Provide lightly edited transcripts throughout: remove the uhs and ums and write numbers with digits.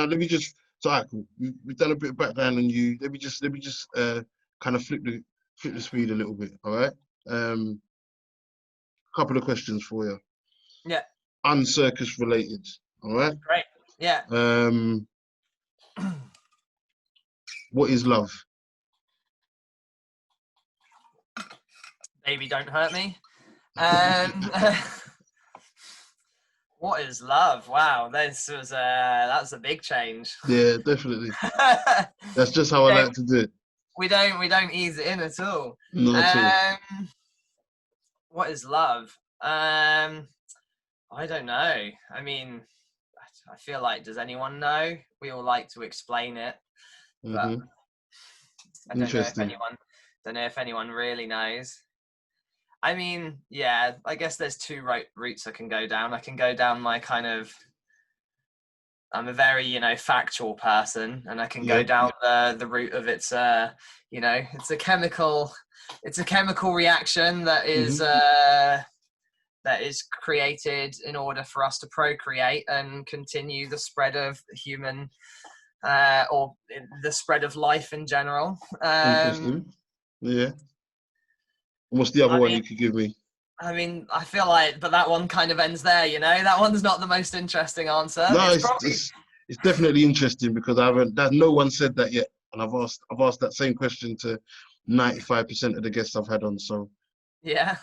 let me just. So, all right, cool. We've done a bit of background on you. Let me just kind of flip the speed a little bit. All right. Couple of questions for you. Yeah. Uncircus related. All right. Great. Yeah. What is love? Baby, don't hurt me. What is love? Wow, that's a big change. Yeah, definitely. That's just how I like to do it. We don't ease it in at all. Not at all. What is love? I don't know. I mean, I feel like, does anyone know? We all like to explain it, but I don't know if anyone really knows. I mean, yeah, I guess there's two routes I can go down. I can go down my kind of, I'm a very, factual person, and I can go down the route of it's a chemical reaction that is created in order for us to procreate and continue the spread of human or the spread of life in general. Interesting. Yeah. What's the other one you could give me? I mean, I feel like, but that one kind of ends there, That one's not the most interesting answer. No, it's definitely interesting because no one said that yet, and I've asked that same question to 95% of the guests I've had on. So yeah,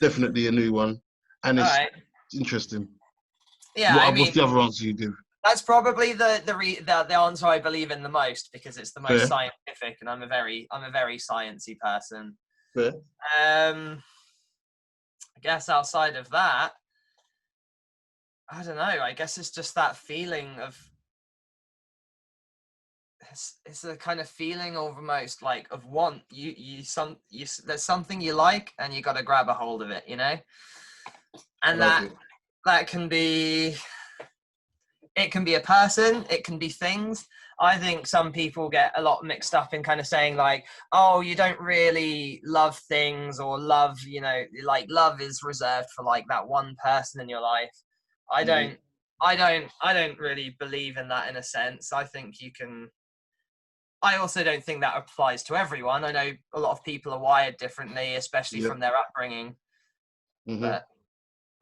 definitely a new one, and it's interesting. Yeah, what's the other answer you give? That's probably the answer I believe in the most, because it's the most scientific, and I'm a very sciencey person. Fair. I guess outside of that, I don't know. I guess it's just that feeling of. It's a kind of feeling of almost like of want. There's something you like, and you got to grab a hold of it, And that can be. It can be a person. It can be things. I think some people get a lot mixed up in kind of saying like, oh, you don't really love things, or love, like love is reserved for like that one person in your life. I don't really believe in that in a sense. I think I also don't think that applies to everyone. I know a lot of people are wired differently, especially from their upbringing. But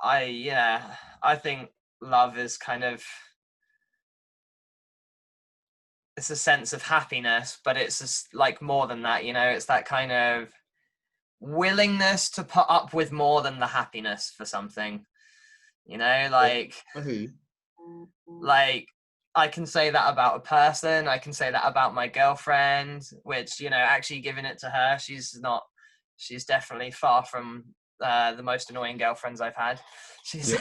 I think love is kind of, it's a sense of happiness, but it's just like more than that, it's that kind of willingness to put up with more than the happiness for something, like I can say that about a person. I can say that about my girlfriend, which, actually giving it to her, she's definitely far from the most annoying girlfriends I've had. She's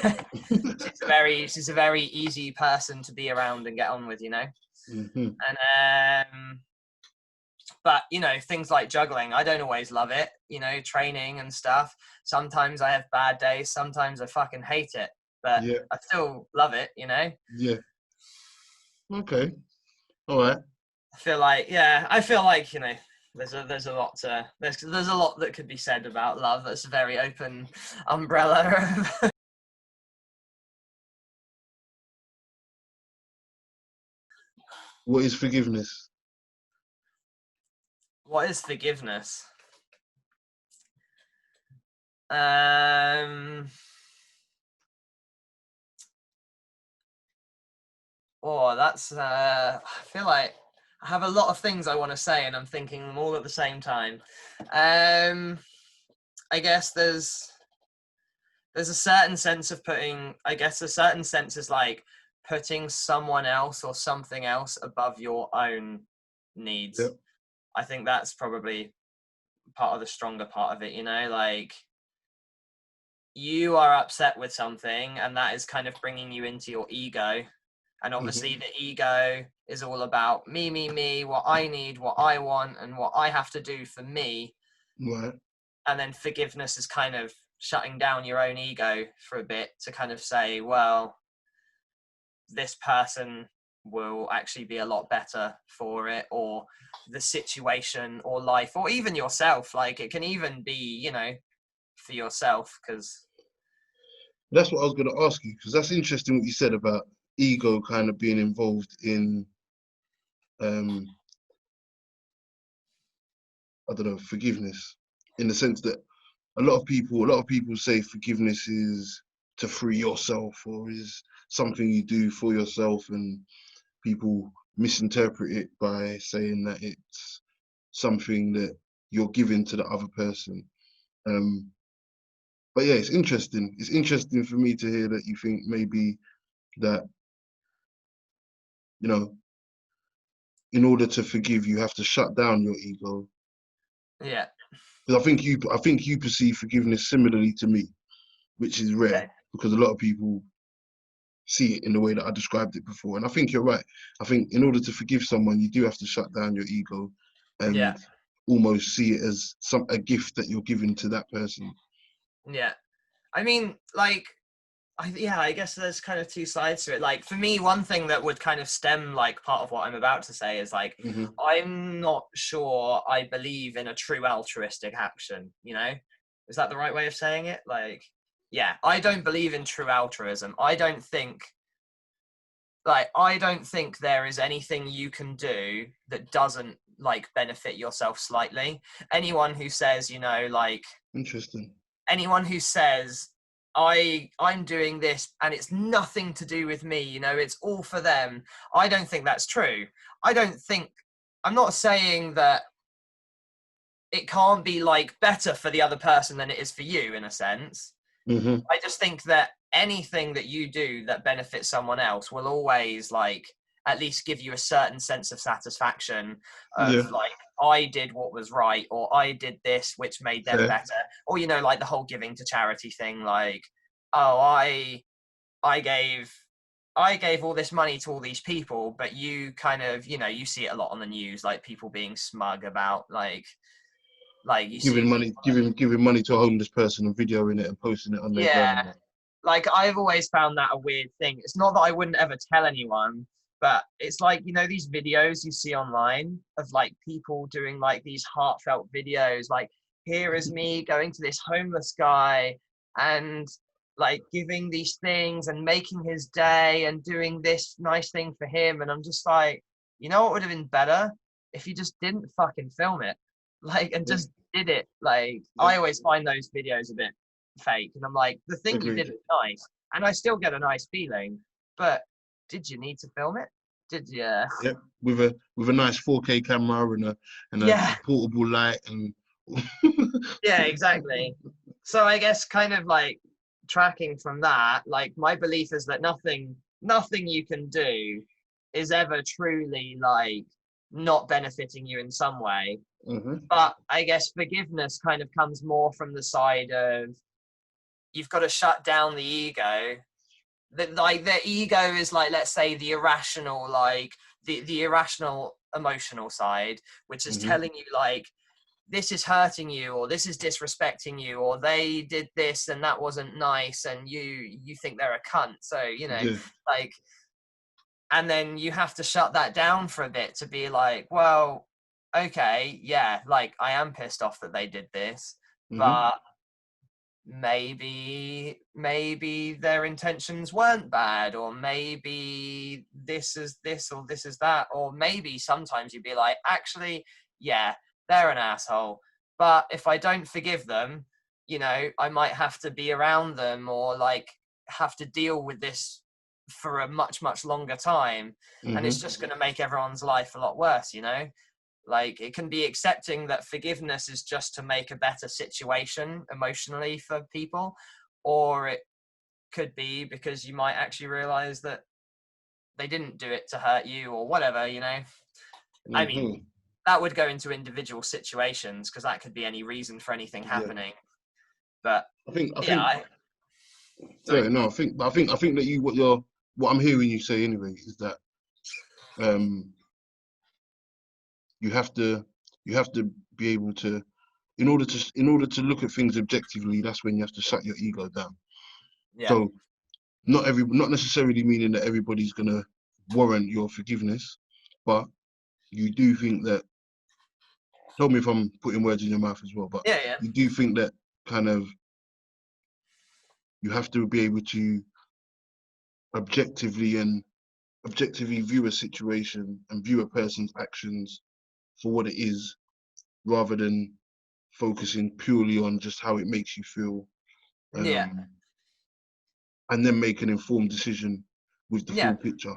she's a very easy person to be around and get on with, And but things like juggling, I don't always love it, training and stuff. Sometimes I have bad days, sometimes I fucking hate it, but I still love it, Okay, all right. I feel like there's a lot that could be said about love. That's a very open umbrella. What is forgiveness? What is forgiveness? That's I feel like I have a lot of things I want to say, and I'm thinking them all at the same time. I guess there's a certain sense of is like putting someone else or something else above your own needs. Yep. I think that's probably part of the stronger part of it, like you are upset with something, and that is kind of bringing you into your ego. And obviously the ego is all about me, what I need, what I want, and what I have to do for me. Right. And then forgiveness is kind of shutting down your own ego for a bit to kind of say, well, this person will actually be a lot better for it, or the situation or life, or even yourself. Like it can even be, for yourself, because that's what I was going to ask you, because that's interesting what you said about ego kind of being involved in, I don't know, forgiveness, in the sense that a lot of people say forgiveness is to free yourself, or is something you do for yourself, and people misinterpret it by saying that it's something that you're giving to the other person. But yeah, it's interesting. It's interesting for me to hear that you think maybe that, you know, in order to forgive, you have to shut down your ego. Yeah. Because I think you perceive forgiveness similarly to me, which is rare, Okay. because a lot of people see it in the way that I described it before. And I think you're right. I think in order to forgive someone, you do have to shut down your ego Yeah. and almost see it as a gift that you're giving to that person. Yeah. I mean, like, I guess there's kind of two sides to it. Like, for me, one thing that would kind of stem, like, part of what I'm about to say is, like, I'm not sure I believe in a true altruistic action, you know? Is that the right way of saying it? Like, yeah, I don't believe in true altruism. I don't think there is anything you can do that doesn't, like, benefit yourself slightly. Anyone who says, you know, like... Interesting. Anyone who says, I'm doing this and it's nothing to do with me, you know, it's all for them, I don't think that's true. I'm not saying that it can't be, like, better for the other person than it is for you, in a sense. I just think that anything that you do that benefits someone else will always, like, at least give you a certain sense of satisfaction of, like, I did what was right, or I did this which made them better, or, you know, like the whole giving to charity thing, like, oh, I gave all this money to all these people, but you kind of, you know, you see it a lot on the news, like people being smug about, like you giving see money, giving money to a homeless person and videoing it and posting it on their gram. Yeah, like, I've always found that a weird thing. It's not that I wouldn't ever tell anyone, but it's like, you know, these videos you see online of, like, people doing, like, these heartfelt videos, like, here is me going to this homeless guy and, like, giving these things and making his day and doing this nice thing for him. And I'm just like, you know what would have been better? If you just didn't fucking film it, like, and just did it. Like, I always find those videos a bit fake, and I'm like, the thing you did is nice, and I still get a nice feeling, but did you need to film it? Did you? Yep, with a nice 4K camera and a portable light and Yeah, exactly. So I guess, kind of, like, tracking from that, like, my belief is that nothing you can do is ever truly, like, not benefiting you in some way. But I guess forgiveness kind of comes more from the side of, you've got to shut down the ego. Like, the ego is, like, let's say, the irrational, like, the irrational emotional side, which is telling you, like, this is hurting you, or this is disrespecting you, or they did this and that wasn't nice, and you think they're a cunt. So, you know, like, and then you have to shut that down for a bit to be like, well, okay, yeah, like, I am pissed off that they did this, but maybe their intentions weren't bad, or maybe this is this, or this is that, or maybe sometimes you'd be like, actually, yeah, they're an asshole, but if I don't forgive them, you know, I might have to be around them, or, like, have to deal with this for a much longer time, and it's just going to make everyone's life a lot worse, you know. Like, it can be accepting that forgiveness is just to make a better situation emotionally for people, or it could be because you might actually realize that they didn't do it to hurt you, or whatever, you know. I mean, that would go into individual situations, because that could be any reason for anything happening. But I think that what I'm hearing you say anyway is that you have to be able to, in order to look at things objectively, that's when you have to shut your ego down. So not necessarily meaning that everybody's gonna warrant your forgiveness, but you do think that, tell me if I'm putting words in your mouth as well, but you do think that kind of you have to be able to objectively and objectively view a situation and view a person's actions for what it is, rather than focusing purely on just how it makes you feel, Yeah. and then make an informed decision with the Yeah. full picture.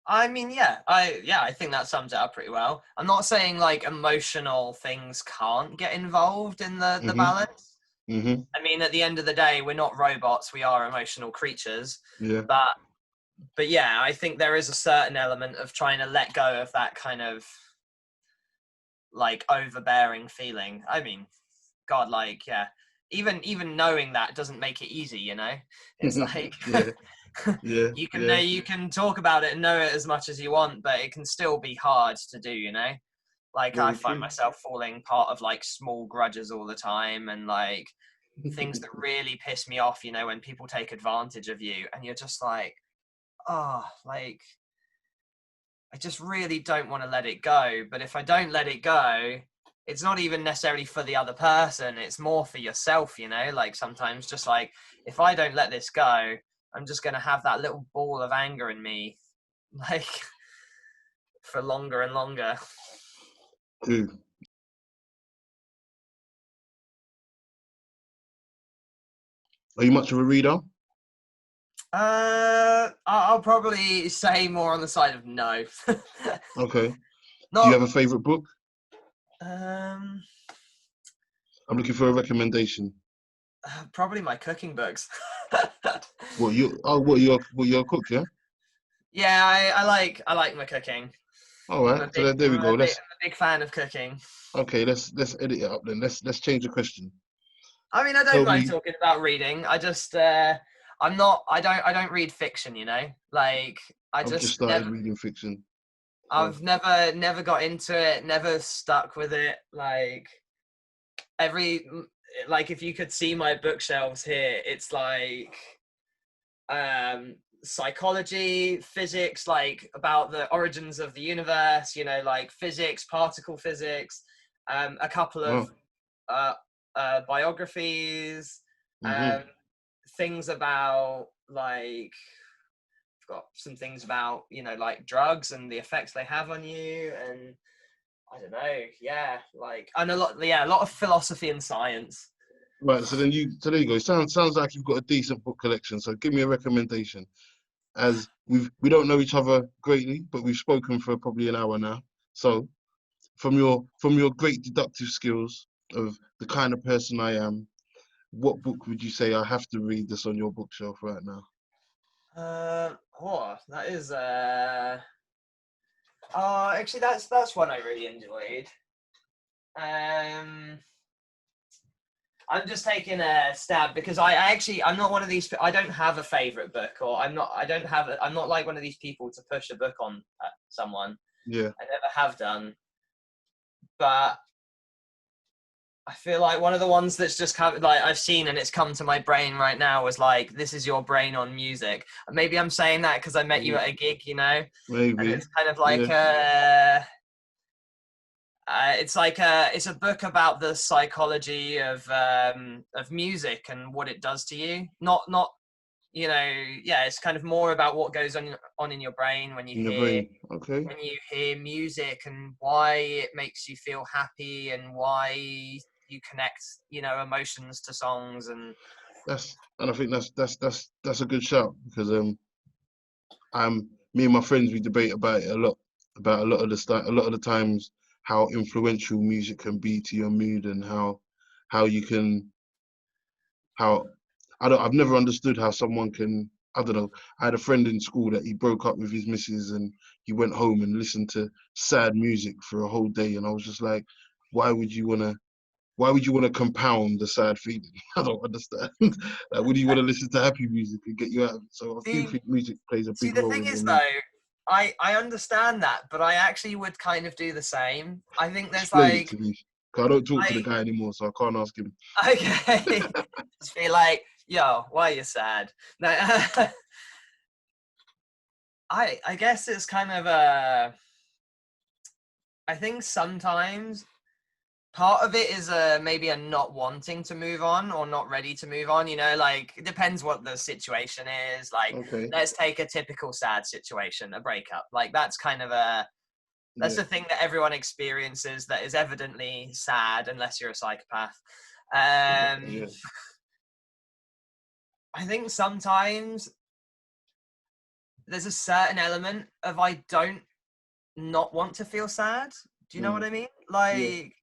I mean, I think that sums it up pretty well. I'm not saying like emotional things can't get involved in the balance. I mean, at the end of the day, we're not robots. We are emotional creatures. Yeah. But yeah, I think there is a certain element of trying to let go of that kind of like overbearing feeling. I mean, God, like, yeah, even knowing that doesn't make it easy, you know? It's like, you can talk about it and know it as much as you want, but it can still be hard to do, you know? Like, I find myself falling part of like small grudges all the time, and like things that really piss me off, you know, when people take advantage of you and you're just like, oh, like, I just really don't want to let it go. But if I don't let it go, it's not even necessarily for the other person. It's more for yourself, you know, like sometimes just like, if I don't let this go, I'm just going to have that little ball of anger in me, like for longer and longer. Dude. Are you much of a reader? I'll probably say more on the side of no. Okay. Not, do you have a favorite book? I'm looking for a recommendation. Probably my cooking books. What you're a cook, yeah? Yeah, I like my cooking. All right, so there we go. I'm a big fan of cooking. Okay, let's edit it up then. Let's change the question. I mean, I don't mind talking about reading. I just I don't read fiction, you know? Like I've just started reading fiction. I've never got into it, never stuck with it. Like if you could see my bookshelves here, it's like psychology, physics, like about the origins of the universe, you know, like physics, particle physics, a couple of biographies, things about like, I've got some things about, you know, like drugs and the effects they have on you, and I don't know, yeah, like, and a lot of philosophy and science. Right, so there you go. Sounds like you've got a decent book collection. So give me a recommendation. As we don't know each other greatly, but we've spoken for probably an hour now. So from your great deductive skills of the kind of person I am, what book would you say I have to read that's on your bookshelf right now? That is actually that's one I really enjoyed. I'm just taking a stab because I'm not one of these. I don't have a favorite book, or I'm not like one of these people to push a book on someone. Yeah, I never have done. But I feel like one of the ones that's just kind of like I've seen and it's come to my brain right now was like, this is your brain on music. Maybe I'm saying that because I met you at a gig, you know. Maybe. And it's kind of like it's a book about the psychology of music and what it does to you. Not you know, yeah, it's kind of more about what goes on in your brain when you hear music, and why it makes you feel happy and why you connect, you know, emotions to songs. And I think that's a good shout, because me and my friends, we debate about it a lot, about a lot of the times how influential music can be to your mood, and how I've never understood how someone can, I don't know. I had a friend in school that he broke up with his missus and he went home and listened to sad music for a whole day, and I was just like, why would you want to compound the sad feeling? I don't understand. Like, would you want to listen to happy music and get you out of it? So I do think music plays a big role. The thing is, though, I understand that, but I actually would kind of do the same. I think there's like, I don't talk to the guy anymore, so I can't ask him. Okay. Just be like, yo, why are you sad? No, I guess it's kind of I think sometimes part of it is maybe a not wanting to move on or not ready to move on, you know, like it depends what the situation is. Like, let's take a typical sad situation, a breakup. Like that's kind of that's the thing that everyone experiences that is evidently sad unless you're a psychopath. I think sometimes there's a certain element of I don't not want to feel sad. Do you know what I mean? Like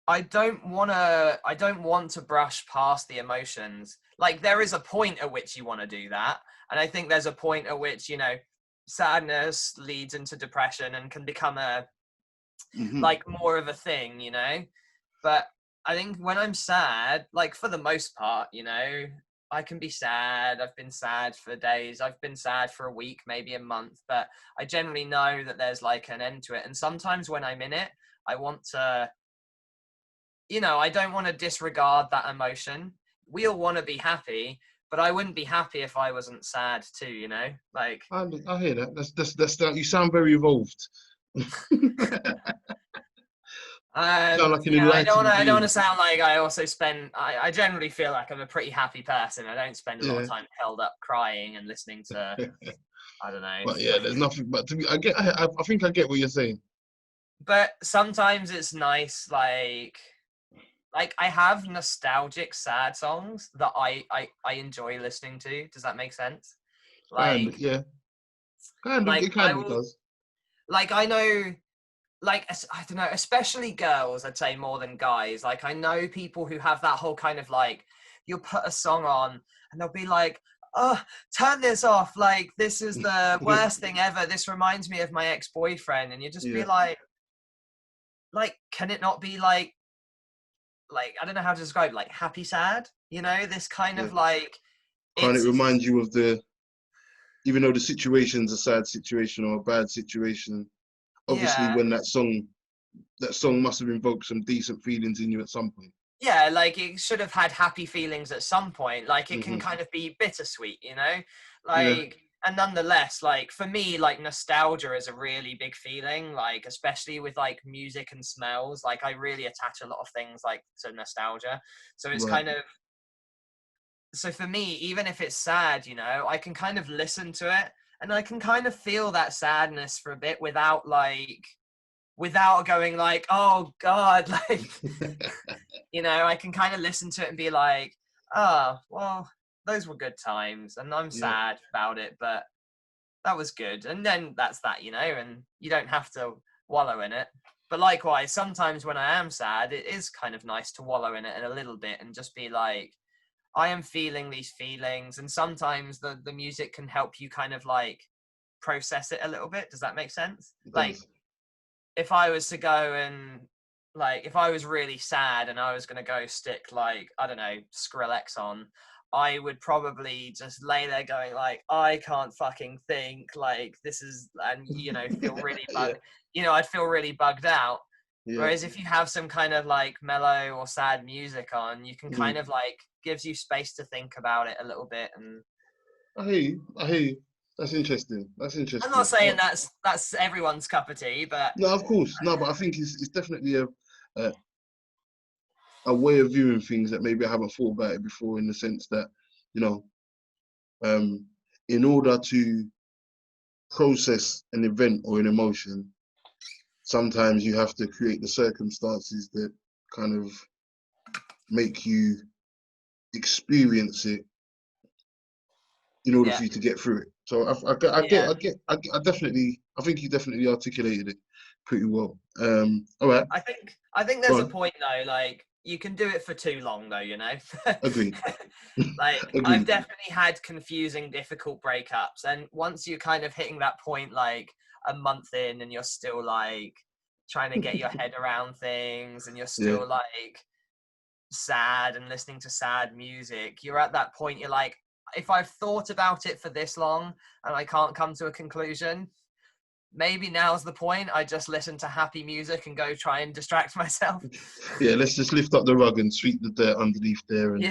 I don't want to brush past the emotions. Like there is a point at which you want to do that. And I think there's a point at which, you know, sadness leads into depression and can become like more of a thing, you know? But I think when I'm sad, like for the most part, you know, I can be sad. I've been sad for days. I've been sad for a week, maybe a month, but I generally know that there's like an end to it. And sometimes when I'm in it, I want to, you know, I don't want to disregard that emotion. We all want to be happy, but I wouldn't be happy if I wasn't sad too, you know? Like I hear that. That's that. You sound very evolved. Sound like an you know, I don't enlightened want to being. sound like I also spend. I generally feel like I'm a pretty happy person. I don't spend a lot of time held up crying and listening to I don't know. But yeah, there's nothing. But to me, I think I get what you're saying. But sometimes it's nice, like I have nostalgic sad songs that I enjoy listening to. Does that make sense? Like It kind of does. Like I know. Like, I don't know, especially girls, I'd say more than guys. Like, I know people who have that whole kind of like, you'll put a song on and they'll be like, oh, turn this off. Like, this is the worst thing ever. This reminds me of my ex-boyfriend. And you just be like, can it not be like, I don't know how to describe, like happy sad, you know, this kind of like. Can't it remind you of even though the situation's a sad situation or a bad situation, obviously when that song must have invoked some decent feelings in you at some point. Yeah, like it should have had happy feelings at some point. Like it can kind of be bittersweet, you know? Like, and nonetheless, like for me, like nostalgia is a really big feeling, like especially with like music and smells. Like I really attach a lot of things like to nostalgia. So it's kind of, so for me, even if it's sad, you know, I can kind of listen to it and I can kind of feel that sadness for a bit without going like, oh God, like, you know, I can kind of listen to it and be like, oh, well, those were good times and I'm sad about it, but that was good. And then that's that, you know, and you don't have to wallow in it. But likewise, sometimes when I am sad, it is kind of nice to wallow in it a little bit and just be like, I am feeling these feelings. And sometimes the music can help you kind of like process it a little bit. Does that make sense? Like if I was to go and like, if I was really sad and I was going to go stick like, I don't know, Skrillex on, I would probably just lay there going like, I can't fucking think, like this is, and you know, feel really you know, I'd feel really bugged out. Whereas if you have some kind of like mellow or sad music on, you can kind of like gives you space to think about it a little bit. And I hear you. That's interesting. I'm not saying that's everyone's cup of tea, but no, of course, no. But I think it's definitely a way of viewing things that maybe I haven't thought about it before. In the sense that, you know, in order to process an event or an emotion, sometimes you have to create the circumstances that kind of make you experience it in order for you to get through it. So I definitely, I think you definitely articulated it pretty well. All right. I think there's a point though, like you can do it for too long though, you know. Agreed. Like I've definitely had confusing, difficult breakups, and once you're kind of hitting that point, like a month in, and you're still like trying to get your head around things, and you're still like sad and listening to sad music, you're at that point. You're like, if I've thought about it for this long and I can't come to a conclusion, maybe now's the point. I just listen to happy music and go try and distract myself. Yeah, let's just lift up the rug and sweep the dirt underneath there and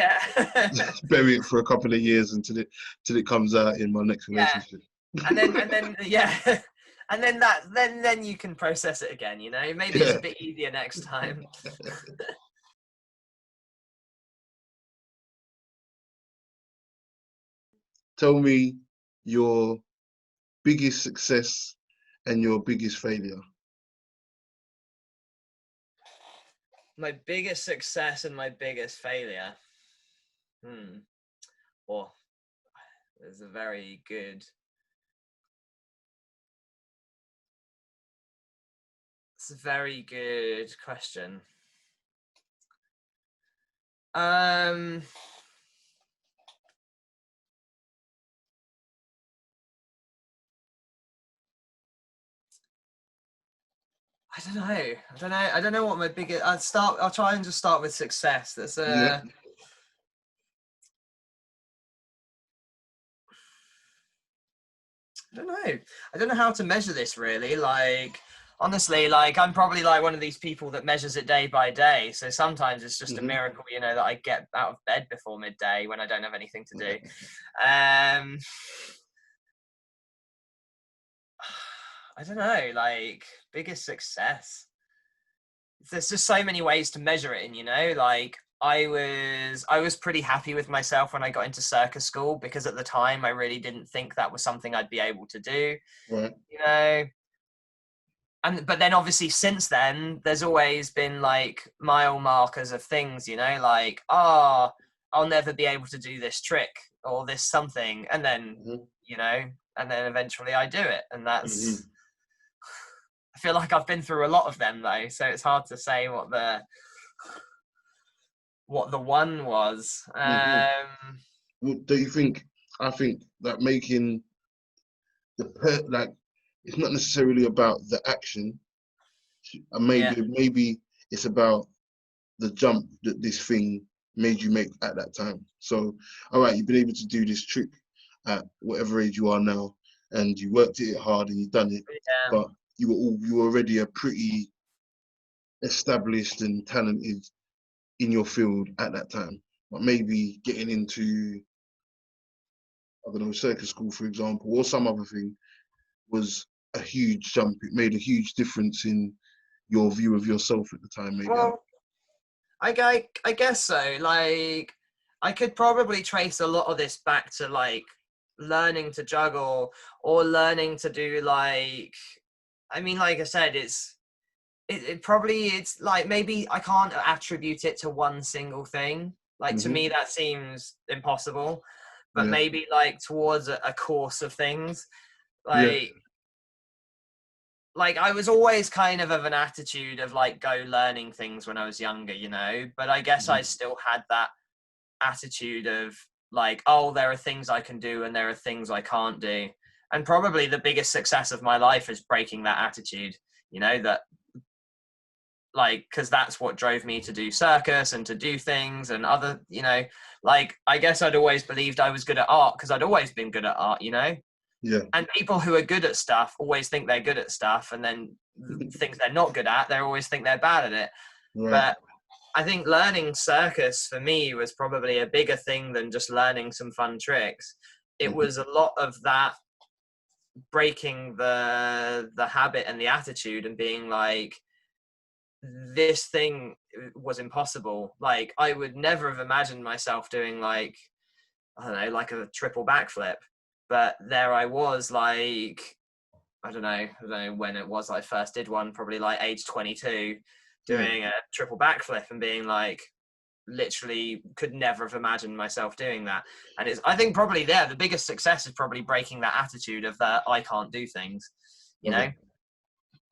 bury it for a couple of years until it comes out in my next relationship. And then And then you can process it again, you know? Maybe it's a bit easier next time. Tell me your biggest success and your biggest failure. My biggest success and my biggest failure. Well, it's a very good. It's a very good question. I don't know what my biggest. I'll try and just start with success. That's Yeah. I don't know how to measure this really. Like, honestly, like I'm probably like one of these people that measures it day by day. So sometimes it's just a miracle, you know, that I get out of bed before midday when I don't have anything to do. I don't know, like biggest success. There's just so many ways to measure it in, you know, like I was pretty happy with myself when I got into circus school, because at the time I really didn't think that was something I'd be able to do. Right. You know, but then obviously since then there's always been like mile markers of things, you know, like, oh, I'll never be able to do this trick or this something, and then you know, and then eventually I do it, and that's I feel like I've been through a lot of them though, so it's hard to say what the one was. Well, do you think? I think that making like, it's not necessarily about the action, and maybe it's about the jump that this thing made you make at that time. So, all right, you've been able to do this trick at whatever age you are now, and you worked at it hard and you've done it, but you were already a pretty established and talented in your field at that time. But maybe getting into, I don't know, circus school, for example, or some other thing was a huge jump. It made a huge difference in your view of yourself at the time, maybe. Well, I guess so. Like, I could probably trace a lot of this back to like learning to juggle or learning to do like, I mean, like I said, it's like, maybe I can't attribute it to one single thing. Like, to me, that seems impossible, but maybe like towards a course of things, like I was always kind of an attitude of like go learning things when I was younger, you know, but I guess I still had that attitude of like, oh, there are things I can do and there are things I can't do. And probably the biggest success of my life is breaking that attitude, you know, that like, because that's what drove me to do circus and to do things and other, you know, like I guess I'd always believed I was good at art because I'd always been good at art, you know. Yeah. And people who are good at stuff always think they're good at stuff, and then things they're not good at, they always think they're bad at it. Right. But I think learning circus for me was probably a bigger thing than just learning some fun tricks. It was a lot of that breaking the habit and the attitude and being like, this thing was impossible. Like, I would never have imagined myself doing like, I don't know, like a triple backflip. But there I was, like, I don't know when it was I first did one, probably like age 22, doing a triple backflip and being like, literally could never have imagined myself doing that. And I think probably the biggest success is probably breaking that attitude of that I can't do things, you know.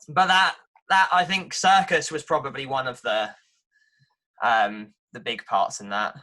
But that I think circus was probably one of the big parts in that.